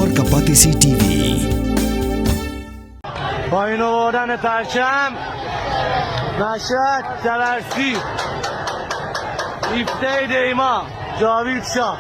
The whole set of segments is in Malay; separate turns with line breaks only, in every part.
Ekor Kapatisi TV.
پایین ترشم نشد تلرسی ifte دیما جاوید شاه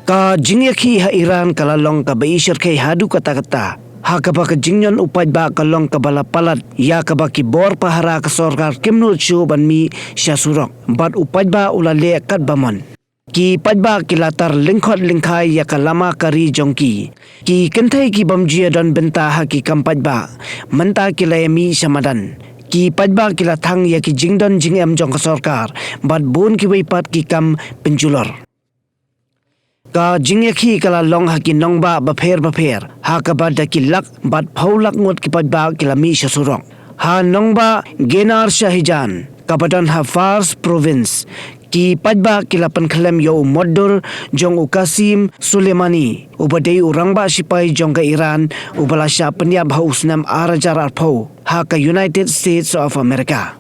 Ka Jingïakhih ha Iran kalalong ka bai Shyrkhei Haduh kata-kata. Ha kaba ka Ñion Paidbah kalong ka bala palat ya kaba ki bor Pahara ka sorkar kimnul Shuh ban mi syasurok. Bat Paidbah ulale kat baman. Ki Paidbah ki latar lingkhot lingkhai ya ka lama kari jongki. Ki kentai ki bamjia don benta ha ki kam Paidbah. Menta ki layami samadan. Ki Paidbah ki latang ya ki jingdon jingem jong ka sorkar. Bat bun ki weipat ki kam penjulor. Ka Jingïakhih kala long ha ki nongba bapher ha ka ba da ki lak bat phaulak ngot ki Paidbah ki lami syasurok ha nongba genar shahijan kapadan ha Fars province ki Paidbah ki lapan khalam yo moddur jong ukasim Sulemani ubadei urangba sipai jong ka Iran ubalasya penyab ha usnam arajar arpau ha ka United States of America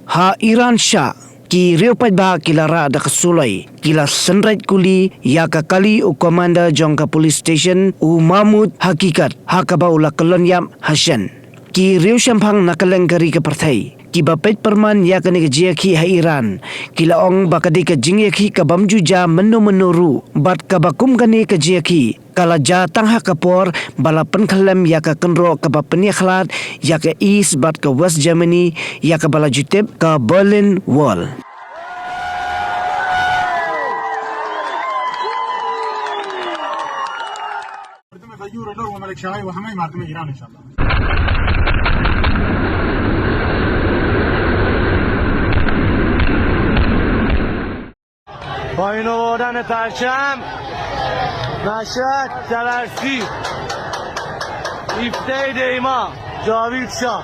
ha Iran Shah ki Rio Paidbah kila ra da kasulay kila sunrait kuli ya ka kali u commander jong ka police station u Mahmud hakikat ha ka ba ula kolonyam Hassan ki Rio Shampang nakaleng kari ka partai ki bapet perman ya ka ni Jingïakhih ha Iran kila ong bakadi ka Jingïakhih ka bamjuja menuru bat ka bakum kani ka Jingïakhih kala ja tangha kapor bala penkhalam ya ka kenro ka bapeniakhlat ya ka East bat ka West Germany ya ka bala jutep ka Berlin Wall.
پایین ترشم نشد تلرسی ifte دیما جاوید شاه